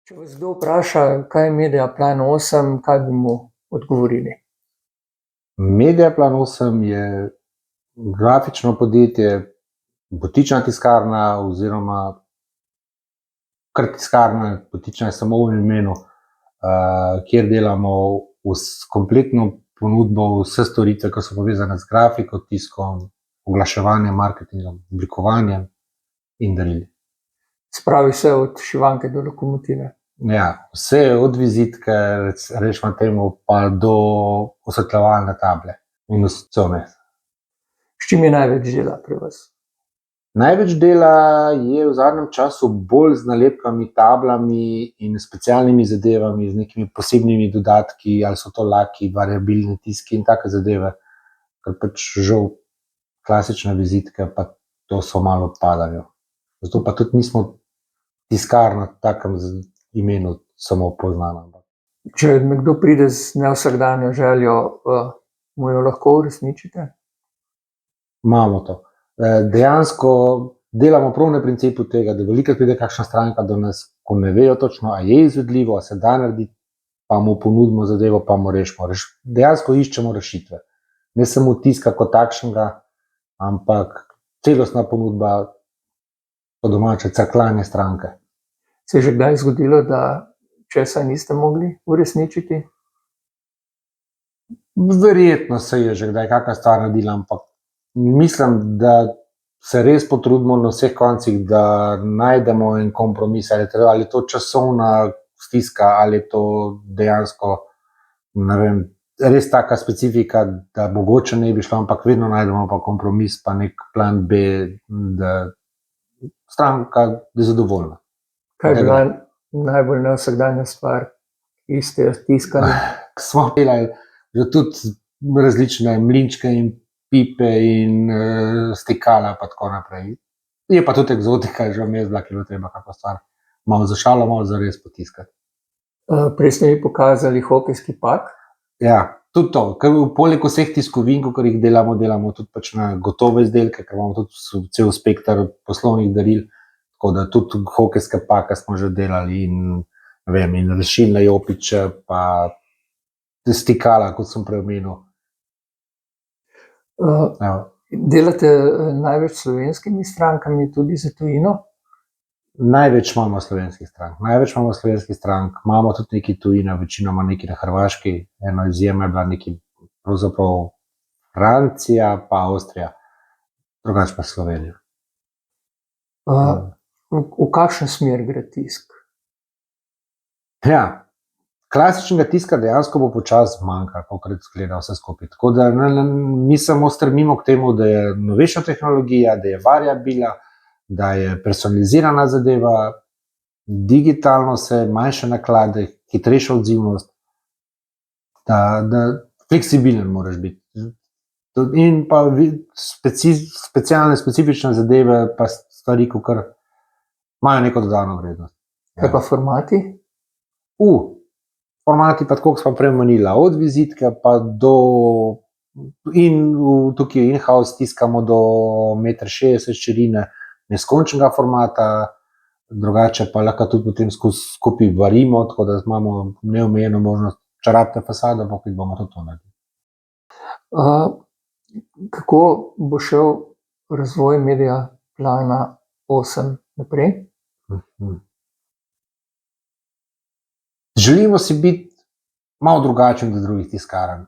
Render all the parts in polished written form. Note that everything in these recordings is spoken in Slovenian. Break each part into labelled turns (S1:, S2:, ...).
S1: Če vas kdo vpraša, kaj je Mediaplan 8, kaj bi mu odgovorili?
S2: Mediaplan 8 je grafično podjetje, butična tiskarna oziroma kar tiskarna, butična je samo v imenu, kjer delamo kompletno ponudbo vse storitve, ki so povezane z grafiko, tiskom, oglaševanjem, marketingom, oblikovanjem in darili.
S1: Spravi vse od šivanke do lokomotive.
S2: Ja, vse od vizitke, rečemo temu, pa do osvetljevalne table in vse vmes.
S1: S čim je največ dela pri vas?
S2: Največ dela je v zadnjem času bolj z nalepkami, tablami in specialnimi zadevami, z nekimi posebnimi dodatki, ali so to laki, variabilni tiski in take zadeve, ker pač žal klasične vizitke pa to so malo odpadajo. Zato pa tudi nismo tiskarna v takem imenu samo poznana.
S1: Če nekdo pride z nevsakdanjo željo, mu jo lahko uresničite?
S2: Imamo to. Dejansko delamo prav na principu tega, da velikokrat pride kakšna stranka do nas, ko ne vejo točno, a je izvedljivo, a se da narediti, pa mu ponudimo zadevo, pa mu rešimo. Dejansko iščemo rešitve. Ne samo tiska kot takšnega, ampak celostna ponudba, po domače crkljanje stranke.
S1: Se je že kdaj zgodilo, da česa niste mogli uresničiti?
S2: Verjetno se je že kdaj kakšna stvar naredila, ampak mislim, da se res potrudimo na vseh koncih, da najdemo en kompromis, ali je to časovna stiska, ali je to dejansko, ne vem, res taka specifika, da mogoče ne bi šlo, ampak vedno najdemo pa kompromis, pa nek plan B, da stranka je zadovoljna.
S1: Kaj je bila najbolj nevsakdanja stvar, ki ste jo tiskali?
S2: Smo delali že tudi različne mlinčke in pipe in stikala pa tako naprej. Je pa tudi egzotika, že vmes bila, ki je treba kako stvar malo za šalo, malo za res potiskati.
S1: Prej ste mi pokazali hokejski pak.
S2: Ja, tudi to, ker poleg vseh tiskovin, ko jih delamo tudi pač na gotove izdelke, ker imamo tudi cel spektar poslovnih daril, tako da tudi hokejske pake smo že delali in, ne vem, in rešilne jopiče, pa stikala, kot sem prej omenil.
S1: Delate največ s slovenskimi strankami, tudi za tujino?
S2: Največ imamo slovenskih strank, imamo tudi nekaj tujine, večinoma nekaj na Hrvaški, eno izjemo je bila nekaj pravzaprav Francija pa Avstrija, drugače pa Slovenija.
S1: V kakšen smer gre tisk?
S2: Ja, klasičnega tiska dejansko bo počasi zmanjkalo, kolikor izgleda vse skupaj. Tako da mi samo stremimo k temu, da je novejša tehnologija, da je variabila, da je personalizirana zadeva, digitalno se, manjše naklade, hitrejša odzivnost, da fleksibilen moraš biti. In pa specialne, specifične zadeve, pa stvari, ki imajo neko dodano vrednost.
S1: Kaj pa formati?
S2: Formati pa tako, kot smo prej omenila, od vizitke pa do, in tukaj in-house tiskamo do 1,60 m širine, neskončnega formata, drugače pa lahko tudi potem skupaj varimo, tako da imamo neomejeno možnost čarapne fasade, pa ki bomo tudi to naredili.
S1: Kako bo šel razvoj Mediaplana 8 naprej?
S2: Želimo si biti malo drugačen od drugih tiskarn.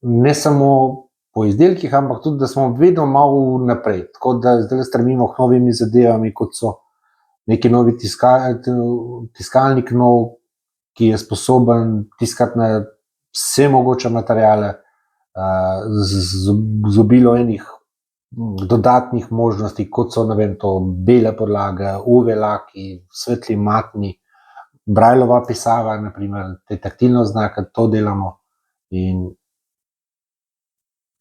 S2: Ne samo po izdelkih, ampak tudi, da smo vedno malo naprej. Tako da zdaj stremimo k novimi zadevami, kot so neki novi tiskalnik nov, ki je sposoben tiskati na vse mogoče materiale, z obilo enih dodatnih možnosti, kot so, ne vem, to bele podlage, UV laki, svetli matni, Braillova pisava, na primer, te taktilne oznake, to delamo in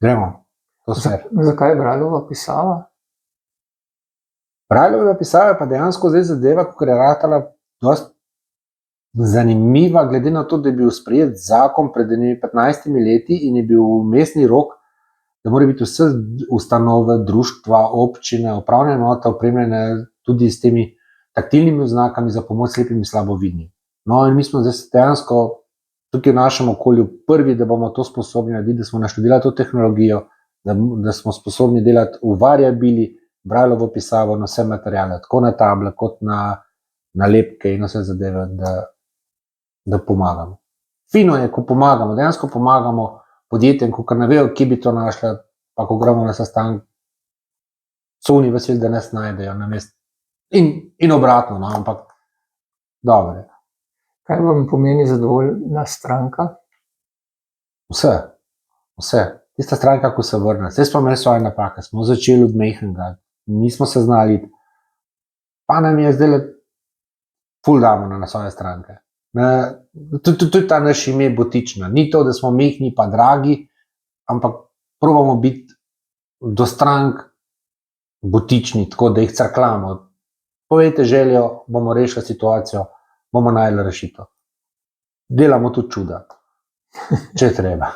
S2: gremo.
S1: Zakaj Braillova pisava?
S2: Braillova pisava pa dejansko zdaj zadeva, ko je ratala dosti zanimiva, glede na to, da je bil sprejet zakon pred 15 leti in je bil vmesni rok, da mora biti vse ustanove, društva, občine, upravne enote opremljene tudi s temi taktilnimi oznakami za pomoč slepim in slabovidnim. No, in mi smo zdaj dejansko tukaj v našem okolju prvi, da bomo to sposobni narediti, da smo naštudirali to tehnologijo, da smo sposobni delati v variabili, brajlovo pisavo na vse materijale, tako na table, kot na nalepke in vse zadeve, da pomagamo. Fino je, ko pomagamo, dejansko pomagamo podjetjem, ko ne vejo, kje bi to našla, pa ko gremo na sestanek, so oni veseli, da nas najdejo na mestu. In obratno, no, ampak dobro je.
S1: Kaj vam pomeni zadovoljna stranka?
S2: Vse. Tista stranka, ko se vrne. Zdaj smo imeli svoje napake, smo začeli od majhnega, nismo se znali, pa nam je zdaj ful damo na svoje stranke. Tudi ta naš ime Botična. Ni to, da smo majhni pa dragi, ampak probamo biti do strank botični, tako da jih crklamo. Povejte željo, bomo rešili situacijo, bomo našli rešitev. Delamo tudi čuda, če treba.